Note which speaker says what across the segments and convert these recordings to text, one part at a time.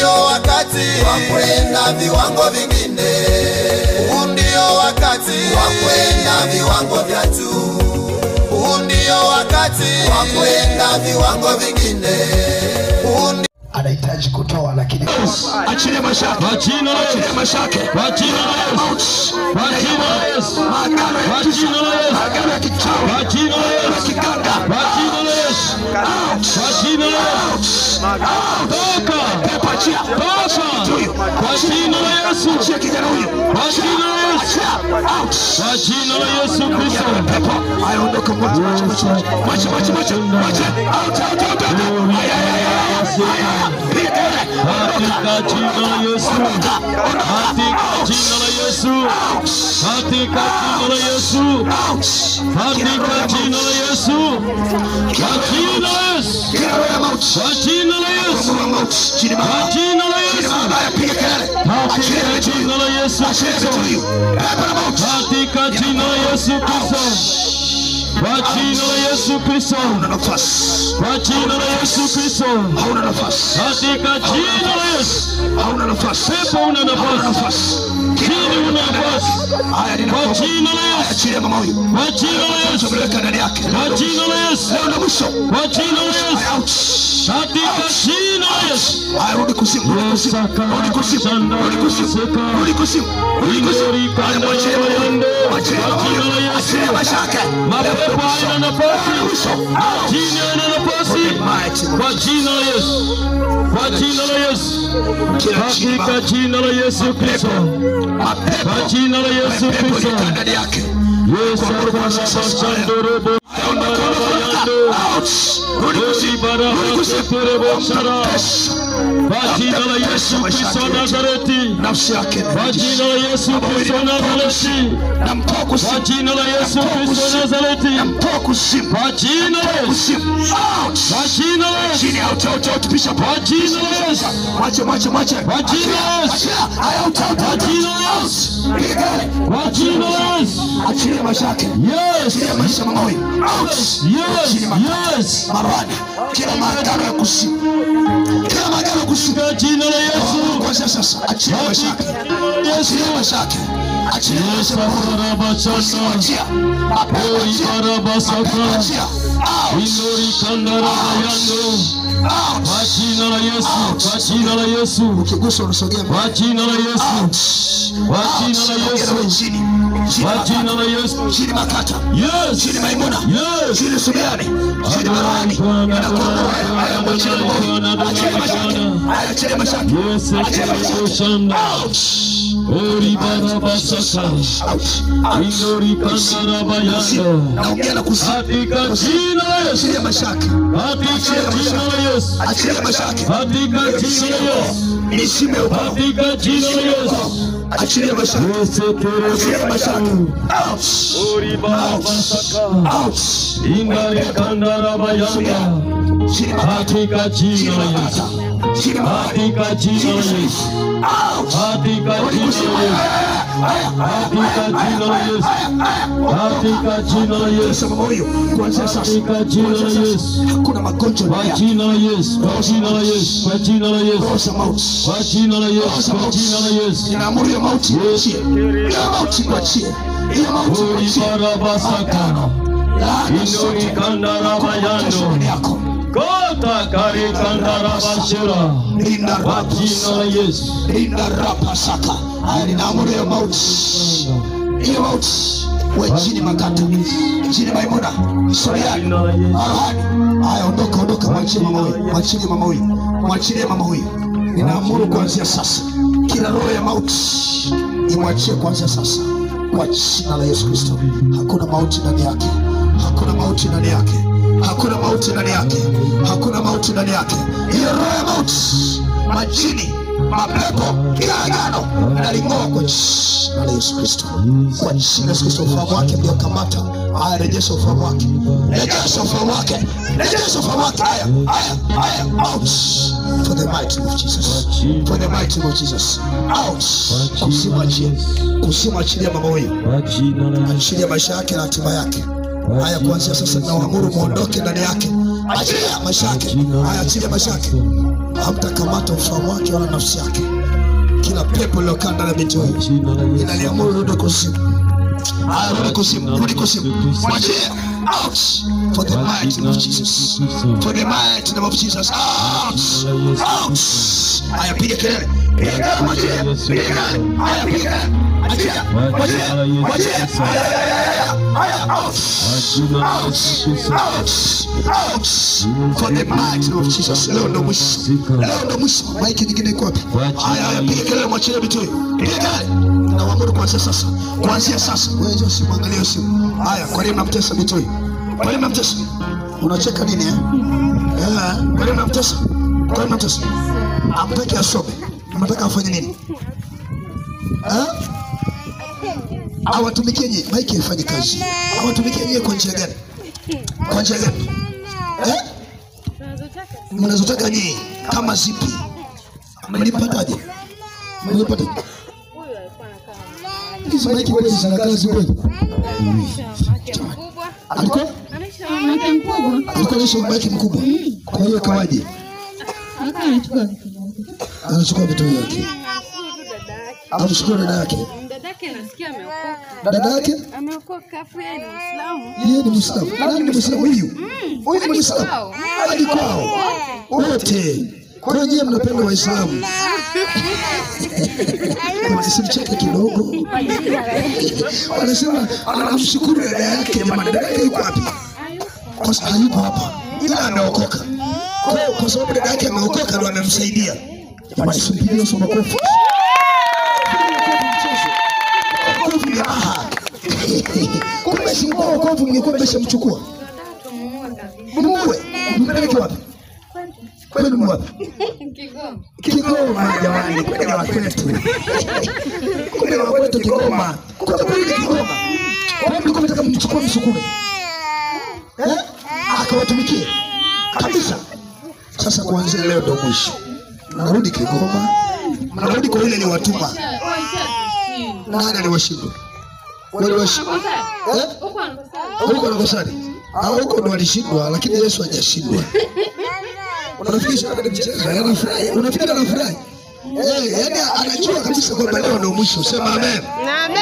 Speaker 1: ndio wakati wa kwenda viwango vingine. Huu ndio wakati wa kwenda viwango vya juu. Huu ndio wakati wa kwenda viwango vingine.
Speaker 2: Anahitaji kutoa lakini
Speaker 3: achilia mashaka, achilia mashaka, achilia Yesu, achilia Yesu, achilia kichawi, achilia kiganga, achilia Yesu, achilia Yesu, toka, achia, toka, achilia Yesu, achia kijana huyu, achilia Yesu, achilia Yesu Kristo, pepo aondoke, mwache, katika jina la Yesu, katika jina la Yesu, katika jina la Yesu, katika jina la Yesu, kwa jina la Yesu, kwa jina la Yesu, kwa jina la Yesu, katika jina la Yesu Kristo, katika jina la Yesu Kristo, kwa jina la Yesu Kristo, kwa jina la Yesu Kristo, hauna nafasi. Katika jina la Yesu, hauna nafasi. Pepo una nafasi. Jini una nafasi. Kwa jina la Yesu, achilia mama huyu. Kwa jina la Yesu, peleka ndani yake. Kwa jina la Yesu, leo na mwisho. Kwa jina la Yesu, katika jina la Yesu, rudi kusimu, rudi kusimu, rudi kusimu, rudi kusimu, rudi kusimu, rudi kusimu. Kwa jina la Yesu, achilia mashaka. Mapepo haina nafasi. Jini haina nafasi. Kwa jina la Yesu, kwa jina la Yesu, katika jina la Yesu Kristo, kwa jina la Yesu Kristo, Yesu Kristo, kwa jina la Yesu Kristo Nazareti, kwa jina la Yesu Kristo Nazareti, kwa jina la Yesu Kristo Nazareti, kwa jina la Yesu, kwa jina la Yesu, kwa jina la Yesu, kwa jina la Yesu, kwa jina la Yesu, kwa jina la Yesu, achilia mashaka, achilia maisha mama huyu, yes, marwani, kila magano ya kusimu, kila magano ya kusimu, kwa jina la Yesu, kwa sasa, achilia mashaka, achilia mashaka, achilia mashaka, achia, Indori kandara yando, kwa jina la Yesu, kwa jina la Yesu, ukigusa unasogea, kwa jina la Yesu, kwa jina la Yesu, kwa jina la Yesu, chini makata, yes, chini maimuna, yes, chini subiani, chini marani, achia mashaka, yes, achia mashaka, Ori barabasaka, Indori kandara bayando, naongea na katika jina la Yesu, achilia mashaka, katika jina la Yesu, achilia mashaka, katika jina la Yesu, nishime upao, katika jina la Yesu, achilia mashaka, achilia mashaka, Ori barabasaka, Indori kandara bayando, katika jina la Yesu, katika jina la Yesu, katika jina la Yesu, katika jina la Yesu, katika jina la Yesu, kuanzia sasa, katika jina la Yesu, hakuna magonjwa, kwa jina la Yesu, kwa jina la Yesu, kwa jina la Yesu, kwa jina la Yesu, kwa jina la Yesu, ninaamuru ya mauti iachie, ya mauti iachie, ya mauti iachie, barabasaka, Indori kandara bayando, Kota kari kandara bashira, kwa jina la Yesu, indarapasaka, ninaamuru ya mauti, ya mauti, we chini makata, chini maimuna, soriani, arahani, haya ondoka, mwachie mama huyu, mwachie mama huyu, mwachie mama huyu, ninaamuru kuanzia sasa, kila roho ya mauti, imwachie kuanzia sasa, kwa jina la Yesu Kristo, hakuna mauti ndani yake, hakuna mauti ndani yake, hakuna mauti ndani yake, hakuna mauti ndani yake. Hiyo roho ya mauti, majini, mapepo, kila agano naling'oa kwa jina la Yesu Kristo, kwa jina la Yesu Kristo. Ufahamu wake ndio kamata, haya rejesha ufahamu wake, rejesha ufahamu wake, rejesha ufahamu wake, haya, out, for the mighty name of Jesus, for the mighty name of Jesus, out, kusimwachilia mama huyu, achilia maisha yake na hatima yake. Haya kuanzia sasa, naamuru muondoke ndani yake,
Speaker 1: Achilia maisha yake. Haya, achilia maisha yake. Hamtakamata ufahamu wake wala nafsi yake. Kila pepo lilokaa ndani ya binti huyu inaliamuru rudi kuzimu. Rudi kuzimu, rudi kuzimu. Mwachie. Out. For the mighty name of Jesus. For the mighty name of Jesus. Out. Out. Haya, piga kelele. Piga kelele, mwachie. Piga kelele. Haya, piga kelele. Achia. Mwachie. Mwachie. Haya, out. Out. Out. Out. For the mighty name of Jesus. Leo ndo mwisho. Leo ndo mwisho. Maiki nyingine iko wapi? Haya, piga kelele, mwachie binti huyu. Piga kelele. Na uamuru kuanzia sasa. Kuanzia sasa. Wewe usimwangalie simu. Haya, kwa nini mnamtesa binti huyu? Kwa nini mnamtesa? Unacheka nini kwa nini mnamtesa? Kwa nini mnamtesa? Hamtaki asome. Mnataka afanye nini? Awatumikie nyinyi. Maiki ifanye kazi. Awatumikie nyinyi kwa njia gani? Kwa njia gani? Mnazotaka nyinyi kama zipi? Mlipataje? Mlipataje? Hizi maiki kweli zina kazi kweli? Alikuwa anaishi maiki mkubwa. Kwa hiyo kawaje? Anachukua vitu vyake. Anachukua dada yake.
Speaker 2: Dadake nasikia ameokoka.
Speaker 1: Dada yake?
Speaker 2: Ameokoka, afu yeye ni Muislamu.
Speaker 1: Yeye ni Muislamu. Nani ni Muislamu huyu? Huyu ni Muislamu. Hadi kwao. Wote. Kwa hiyo mnapenda Waislamu. Simcheke kidogo. Wanasema anamshukuru dada yake. Dada yake yuko wapi? Kwa sababu hayuko hapa. Ila ameokoka. Kwa sababu dada yake ameokoka ndo anamsaidia. Jamani, simpigie somo kofi. Kumbe si mkoa kwa mtu mngekuwa mmeshamchukua. Muue. Mpeleke wapi? Kwenu wapi?
Speaker 2: Kigoma.
Speaker 1: Kigoma jamani, kwenda wakwetu. Kwenda wakwetu Kigoma. Kwenda Kigoma. Kwa nini mnataka mchukue msukume? Akawatumikie kabisa. Sasa kuanzia leo ndio mwisho. Mnarudi Kigoma. Mnarudi kwa ile ni watuma. Nani aliwashindwa? Huko anakosali. Huko ndo alishindwa, lakini Yesu hajashindwa. Unafikiri hata mchezo anafurahi? Unafikiri anafurahi? Yaani anajua kabisa kwamba leo ndo mwisho. Sema amen.
Speaker 4: Amen.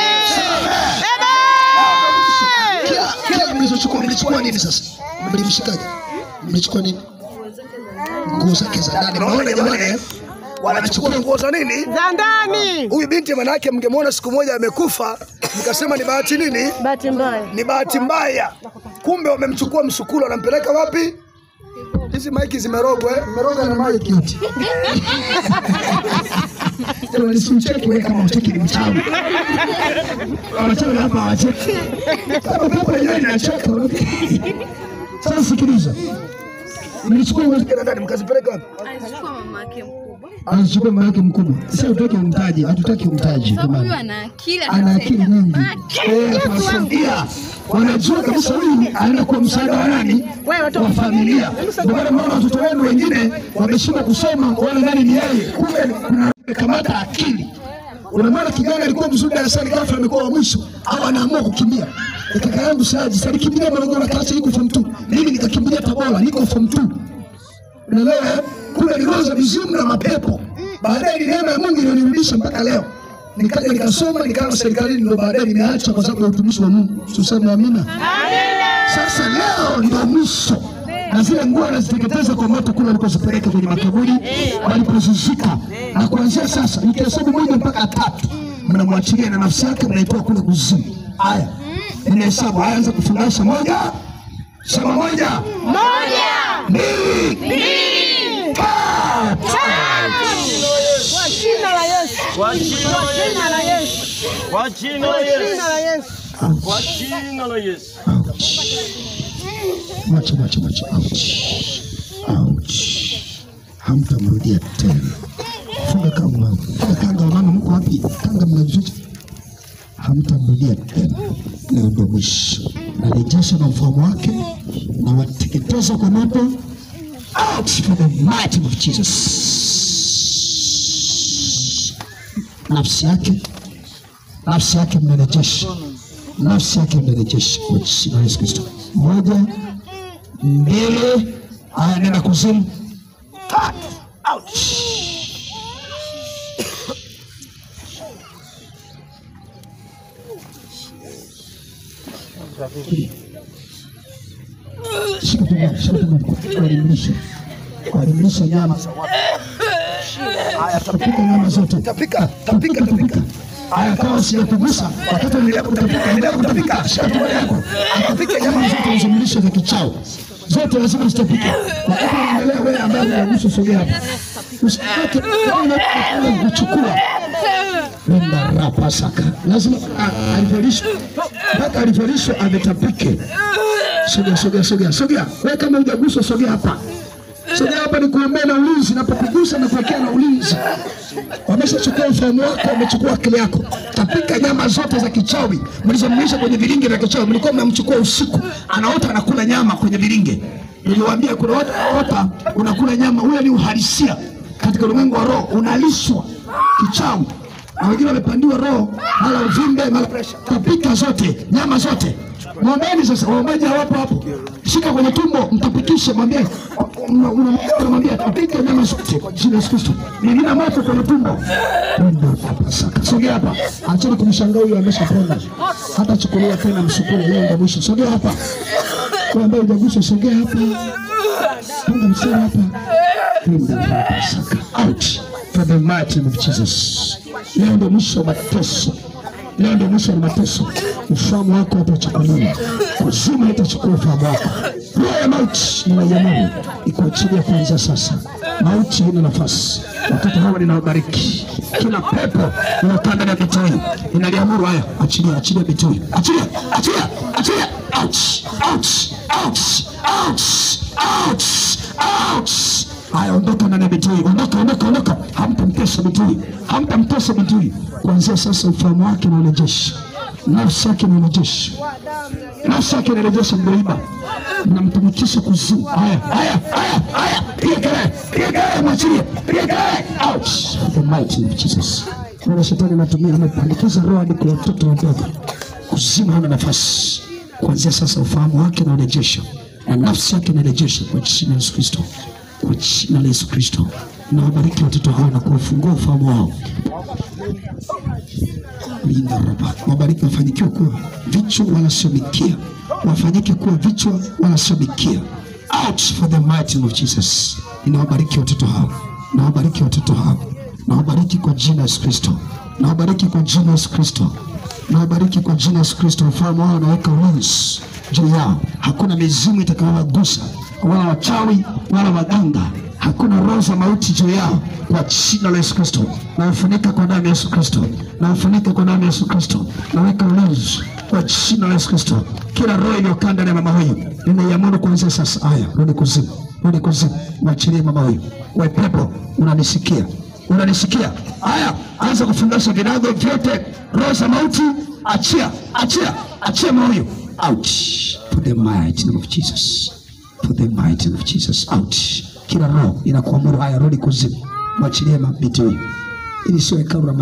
Speaker 1: Kila mlichukua nini sasa? Mlimshikaje? Mlichukua nini? Nguo zake za ndani. Maana jamani wanachukua nguo za nini?
Speaker 4: Za ndani.
Speaker 1: Huyu binti manake mngemwona siku moja amekufa, mkasema ni bahati nini?
Speaker 4: Bahati mbaya.
Speaker 1: Ni bahati mbaya. Kumbe wamemchukua msukulu, wanampeleka wapi? Hizi maiki zimerogwa, merogwa na maiki yote. Sasa nisimcheki wewe kama ucheki ni mchawi. Wanachana hapa wacheki. Kama pepo yenyewe inacheka. Sasa sikiliza. Mlichukua nguo zake ndani mkazipeleka wapi?
Speaker 2: Alichukua mama yake mkubwa.
Speaker 1: Anachukua mama yake mkubwa. Sasa utaki umtaje, hatutaki umtaje.
Speaker 2: Sababu huyu ana akili,
Speaker 1: ana akili nyingi. Tunasaidia. Wanajua kabisa huyu anaenda kwa msaada wa nani? Wa familia. Ndio maana mama watoto wenu wengine wameshindwa kusoma, wala nani ni yeye. Kumbe kuna kamata akili. Unamwona kijana alikuwa mzuri darasani, ghafla amekuwa wa mwisho au anaamua kukimbia. Kaka yangu Saji, alikimbia Morogoro kaacha yuko form 2. Mimi nikakimbilia Tabora, niko form 2. Unaelewa? Kule ni roho za mizimu na mapepo. Baadaye ni neema ya Mungu ilionirudisha mpaka leo. Nikaja nikasoma, nikaanza serikalini, ndio baadaye nimeacha kwa sababu ya utumishi wa Mungu. Tuseme amina. Amina. Sasa leo ndio mwisho. Na zile nguo anaziteketeza kwa moto kule alikozipeleka kwenye makaburi walipozishika. Na kuanzia sasa nikihesabu 1 mpaka 3 mnamwachilia na nafsi yake mnaitoa kule kuzimu. Haya. Ninahesabu, anza kufungasha 1. Sema 1. 2. 3.
Speaker 4: Kwa jina la Yesu. Kwa jina la Yesu.
Speaker 3: Kwa jina la Yesu. Kwa jina la Yesu.
Speaker 1: Macho. Ouch. Hamtamrudia tena. Funga kanga mama, mko wapi? Kanga mnazuia. Hamtamrudia tena. Leo ndio mwisho. Narejesha na mfumo wake na wateketeza kwa moto. Out for the mighty of Jesus. Nafsi yake mnarejesha. Nafsi yake mnarejesha kwa jina la Yesu Kristo. 1, 2,
Speaker 3: Haya, nenda kuzimu. Out. Walimlisha nyama. Haya, tapika nyama zote. Tapika. Haya, kama sijakugusa wakati endelea kutapika. Shauri yako. Atapika nyama zote uzimlishe za kichao. Zote lazima zitapike. Wakati unaendelea wewe ambaye unagusa sogea hapa. Usipate kuchukua. Nenda rapa saka. Lazima alivolishwe. Mpaka alivolishwe ametapike. Sogea. Wewe kama hujagusa sogea hapa. Sogea hapa ni kuombea na ulinzi, napokugusa na kuwekea na ulinzi. Wameshachukua ufahamu wako, wamechukua akili yako. Tapika nyama zote za kichawi. Mlizomlisha kwenye vilinge vya kichawi. Mlikuwa mnamchukua usiku, anaota anakula nyama kwenye vilinge. Niliwaambia kuna watu anaota unakula nyama, ule ni uhalisia. Katika ulimwengu wa roho unalishwa kichawi. Na wengine wamepandiwa roho, mara uvimbe, mara pressure. Tapika zote, nyama zote. Mwombeni sasa, waombaji hapo. Shika kwenye tumbo, mtapikishe, mwambie. Unamwambia tapika nyama zote kwa jina la Yesu Kristo. Nina moto kwenye tumbo. Sogea hapa. Acheni kumshangaa huyu ameshapona. Hata chukulia tena msukule leo ndio mwisho. Sogea hapa. Kwa ambaye hujagusa sogea hapa. Punga msera hapa. Out for the mighty name of Jesus. Leo ndio mwisho wa mateso. Leo ndio mwisho wa mateso. Ufahamu wako utachukuliwa. Kuzimu itachukua ufahamu wako. Roho ya mauti ninaiamuru ikuachilia kuanzia sasa. Mauti haina nafasi. Watoto hawa ninawabariki. Kila pepo linalokaa ndani ya vitu hivi ninaliamuru haya, achilia vitu hivi. Achilia. Out. Haya, ondoka ndani ya vitu hivi. Ondoka. Hamtamtesa vitu hivi. Kuanzia sasa ufahamu wake na urejesha. Nafsi yake inarejesha mdoiba. Mnamtumikisha kuzimu. Haya. Piga mwachilie. Out. The mighty name of Jesus. Kwa shetani anatumia amepandikiza roho hadi kwa watoto wadogo. Kuzimu hana nafasi. Kuanzia sasa ufahamu wake na urejesha. Na nafsi yake inarejesha kwa jina la Yesu Kristo. Kwa jina la Yesu Kristo. Nawabariki watoto hao na kuwafungua ufahamu wao. Linda raba. Wabariki wafanikiwe kuwa vichwa wala sio mikia. Wafanyike kuwa vichwa wala sio mikia. Out for the mighty name of Jesus. Ninawabariki watoto hao. Nawabariki kwa jina la Yesu Kristo. Nawabariki kwa jina la Yesu Kristo. Ufahamu wao unaweka ulinzi juu yao. Hakuna mizimu itakayowagusa, wala wachawi wala waganga. Hakuna roho za mauti juu yao kwa jina la Yesu Kristo. Nawafunika kwa damu ya Yesu Kristo. Naweka ulinzi kwa jina la Yesu Kristo. Kila roho iliyokaa ndani ya mama huyu ninaiamuru kuanzia sasa. Haya, rudi kuzimu. Mwachilie mama huyu. Wewe pepo unanisikia? Haya, anza kufungasha virago vyote. Roho za mauti, achia mama huyu. Out for the mighty name of Jesus. Out. Kila roho inakuamuru haya, rudi kuzimu. Mwachilie mabiti huyu. Ili sio hekalu la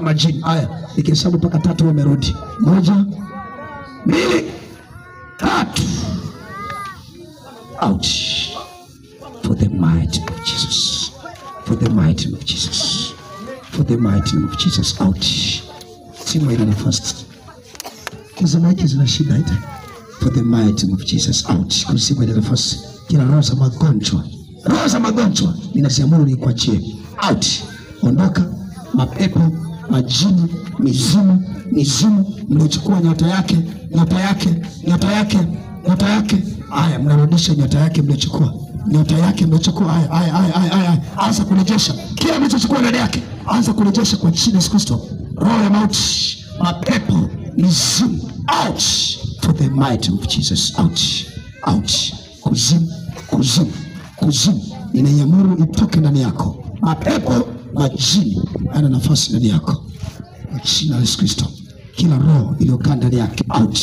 Speaker 3: majini. Haya, ikihesabu mpaka 3 wamerudi. 1, 2, 3. Out for the mighty name of Jesus. Out. Simu ina nafasi. Hizo maiki zina shida ita. For the mighty name of Jesus. Out. Kusimu ina nafasi. Kila roho za magonjwa ninaziamuru ni kuachie. Out. Ondoka. Mapepo, majini, mizimu mliochukua nyota yake. Haya, mnarudisha nyota yake mliochukua. Haya. Anza kurejesha kila mlichochukua ndani yake. Anza kurejesha kwa jina la Yesu Kristo. Roho ya mauti, mapepo, mizimu. Out for the mighty of Jesus. Out. Kuzimu. Ninaiamuru itoke ndani yako. Mapepo, majini ana nafasi ndani yako. Kwa jina la Yesu Kristo. Kila roho iliyokaa ndani yake. Out.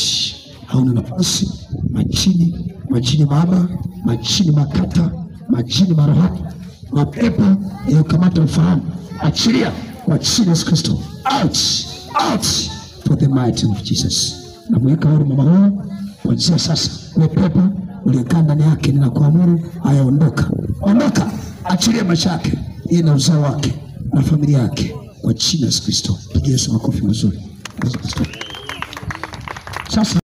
Speaker 3: Hauna nafasi. Majini baba, majini makata, majini maroho, mapepo yaliyokamata ufahamu. Achilia kwa jina la Yesu Kristo. Out for the mighty of Jesus. Namweka huru mama huyu
Speaker 5: Kuanzia sasa, wewe pepo uliyekaa ndani yake, ninakuamuru haya, ondoka, ondoka, achilia maisha yake, yeye na uzao wake na familia yake, kwa jina la Yesu Kristo. Pigia Yesu makofi mazuri. Sasa